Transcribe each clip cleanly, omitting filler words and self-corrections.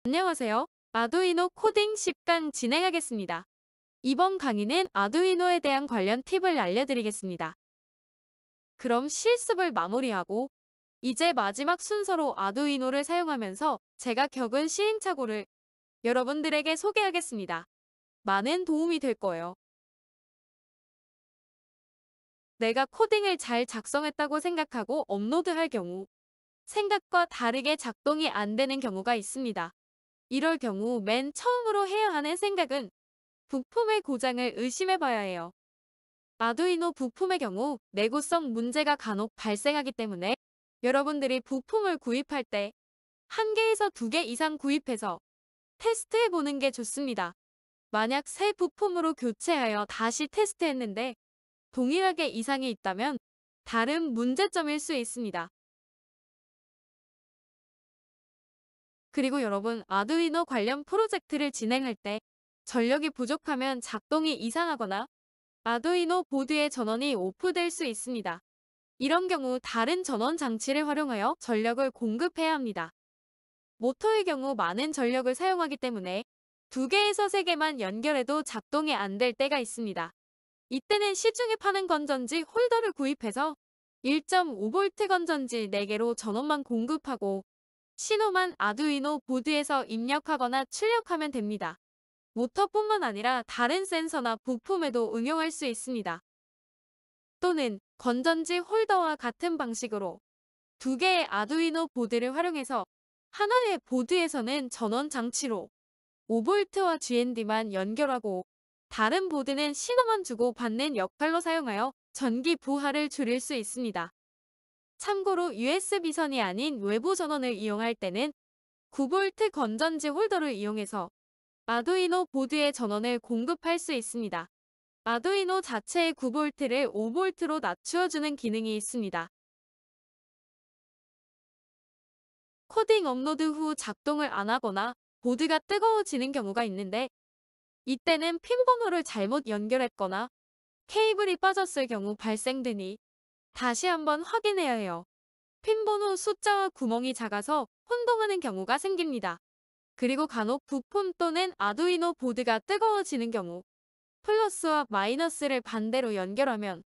안녕하세요. 아두이노 코딩 10강 진행하겠습니다. 이번 강의는 아두이노에 대한 관련 팁을 알려드리겠습니다. 그럼 실습을 마무리하고 이제 마지막 순서로 아두이노를 사용하면서 제가 겪은 시행착오를 여러분들에게 소개하겠습니다. 많은 도움이 될 거예요. 내가 코딩을 잘 작성했다고 생각하고 업로드할 경우 생각과 다르게 작동이 안 되는 경우가 있습니다. 이럴 경우 맨 처음으로 해야 하는 생각은 부품의 고장을 의심해봐야 해요. 아두이노 부품의 경우 내구성 문제가 간혹 발생하기 때문에 여러분들이 부품을 구입할 때 한 개에서 두 개 이상 구입해서 테스트해보는 게 좋습니다. 만약 새 부품으로 교체하여 다시 테스트했는데 동일하게 이상이 있다면 다른 문제점일 수 있습니다. 그리고 여러분, 아두이노 관련 프로젝트를 진행할 때 전력이 부족하면 작동이 이상하거나 아두이노 보드의 전원이 오프될 수 있습니다. 이런 경우 다른 전원 장치를 활용하여 전력을 공급해야 합니다. 모터의 경우 많은 전력을 사용하기 때문에 2개에서 3개만 연결해도 작동이 안 될 때가 있습니다. 이때는 시중에 파는 건전지 홀더를 구입해서 1.5V 건전지 4개로 전원만 공급하고 신호만 아두이노 보드에서 입력하거나 출력하면 됩니다. 모터뿐만 아니라 다른 센서나 부품에도 응용할 수 있습니다. 또는 건전지 홀더와 같은 방식으로 2개의 아두이노 보드를 활용해서 하나의 보드에서는 전원 장치로 5V와 GND만 연결하고 다른 보드는 신호만 주고 받는 역할로 사용하여 전기 부하를 줄일 수 있습니다. 참고로 USB선이 아닌 외부 전원을 이용할 때는 9V 건전지 홀더를 이용해서 아두이노 보드에 전원을 공급할 수 있습니다. 아두이노 자체의 9V를 5V로 낮추어주는 기능이 있습니다. 코딩 업로드 후 작동을 안 하거나 보드가 뜨거워지는 경우가 있는데 이때는 핀 번호를 잘못 연결했거나 케이블이 빠졌을 경우 발생되니 다시 한번 확인해야 해요. 핀 번호 숫자와 구멍이 작아서 혼동하는 경우가 생깁니다. 그리고 간혹 부품 또는 아두이노 보드가 뜨거워지는 경우 플러스와 마이너스를 반대로 연결하면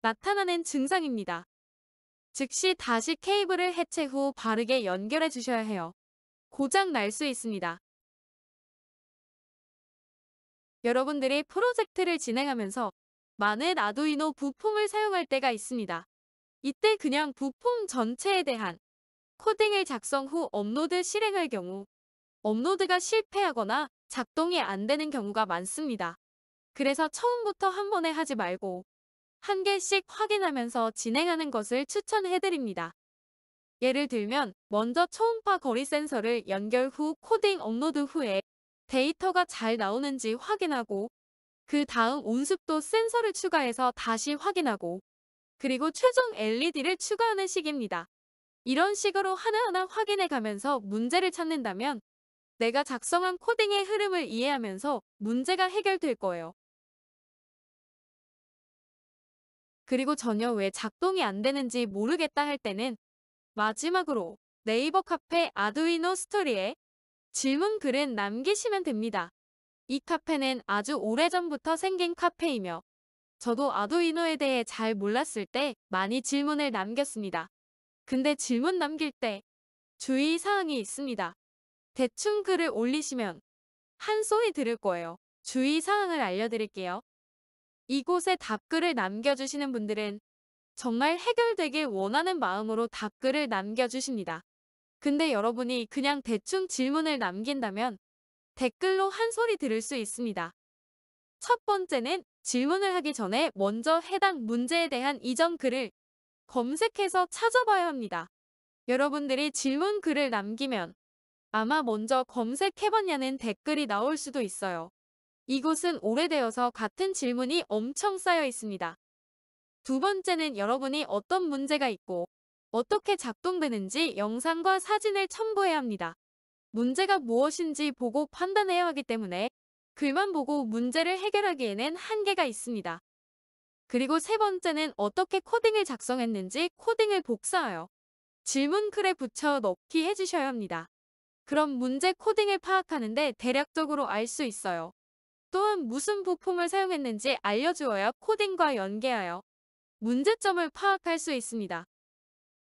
나타나는 증상입니다. 즉시 다시 케이블을 해체 후 바르게 연결해 주셔야 해요. 고장 날 수 있습니다. 여러분들이 프로젝트를 진행하면서 많은 아두이노 부품을 사용할 때가 있습니다. 이때 그냥 부품 전체에 대한 코딩을 작성 후 업로드 실행할 경우 업로드가 실패하거나 작동이 안 되는 경우가 많습니다. 그래서 처음부터 한 번에 하지 말고 한 개씩 확인하면서 진행하는 것을 추천해드립니다. 예를 들면 먼저 초음파 거리 센서를 연결 후 코딩 업로드 후에 데이터가 잘 나오는지 확인하고 그 다음 온습도 센서를 추가해서 다시 확인하고 그리고 최종 LED를 추가하는 식입니다. 이런 식으로 하나하나 확인해 가면서 문제를 찾는다면 내가 작성한 코딩의 흐름을 이해하면서 문제가 해결될 거예요. 그리고 전혀 왜 작동이 안 되는지 모르겠다 할 때는 마지막으로 네이버 카페 아두이노 스토리에 질문 글은 남기시면 됩니다. 이 카페는 아주 오래전부터 생긴 카페이며 저도 아두이노에 대해 잘 몰랐을 때 많이 질문을 남겼습니다. 근데 질문 남길 때 주의사항이 있습니다. 대충 글을 올리시면 한 소리 들을 거예요. 주의사항을 알려드릴게요. 이곳에 답글을 남겨주시는 분들은 정말 해결되길 원하는 마음으로 답글을 남겨주십니다. 근데 여러분이 그냥 대충 질문을 남긴다면 댓글로 한 소리 들을 수 있습니다. 첫 번째는 질문을 하기 전에 먼저 해당 문제에 대한 이전 글을 검색해서 찾아봐야 합니다. 여러분들이 질문 글을 남기면 아마 먼저 검색해봤냐는 댓글이 나올 수도 있어요. 이곳은 오래되어서 같은 질문이 엄청 쌓여 있습니다. 두 번째는 여러분이 어떤 문제가 있고 어떻게 작동되는지 영상과 사진을 첨부해야 합니다. 문제가 무엇인지 보고 판단해야 하기 때문에 글만 보고 문제를 해결하기에는 한계가 있습니다. 그리고 세 번째는 어떻게 코딩을 작성했는지 코딩을 복사하여 질문 글에 붙여 넣기 해주셔야 합니다. 그럼 문제 코딩을 파악하는데 대략적으로 알 수 있어요. 또한 무슨 부품을 사용했는지 알려주어야 코딩과 연계하여 문제점을 파악할 수 있습니다.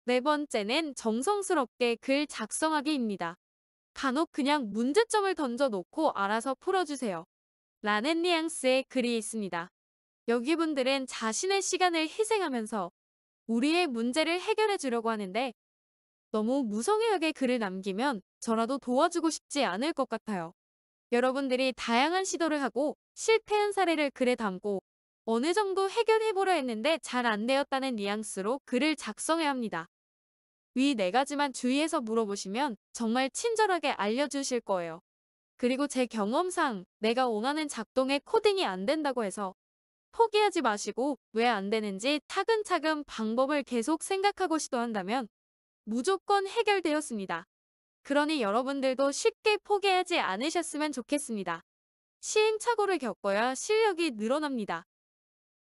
네 번째는 정성스럽게 글 작성하기입니다. 간혹 그냥 문제점을 던져놓고 알아서 풀어주세요. 라는 뉘앙스의 글이 있습니다. 여기 분들은 자신의 시간을 희생하면서 우리의 문제를 해결해 주려고 하는데 너무 무성의하게 글을 남기면 저라도 도와주고 싶지 않을 것 같아요. 여러분들이 다양한 시도를 하고 실패한 사례를 글에 담고 어느 정도 해결해보려 했는데 잘 안 되었다는 뉘앙스로 글을 작성해야 합니다. 위 네 가지만 주의해서 물어보시면 정말 친절하게 알려주실 거예요. 그리고 제 경험상 내가 원하는 작동의 코딩이 안 된다고 해서 포기하지 마시고 왜 안 되는지 차근차근 방법을 계속 생각하고 시도한다면 무조건 해결되었습니다. 그러니 여러분들도 쉽게 포기하지 않으셨으면 좋겠습니다. 시행착오를 겪어야 실력이 늘어납니다.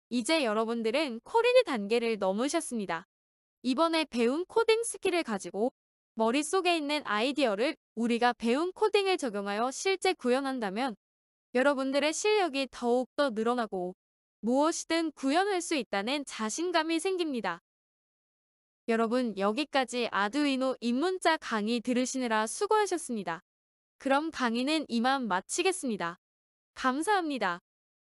이제 여러분들은 코딩의 단계를 넘으셨습니다. 이번에 배운 코딩 스킬을 가지고 머릿속에 있는 아이디어를 우리가 배운 코딩을 적용하여 실제 구현한다면 여러분들의 실력이 더욱더 늘어나고 무엇이든 구현할 수 있다는 자신감이 생깁니다. 여러분, 여기까지 아두이노 입문자 강의 들으시느라 수고하셨습니다. 그럼 강의는 이만 마치겠습니다. 감사합니다.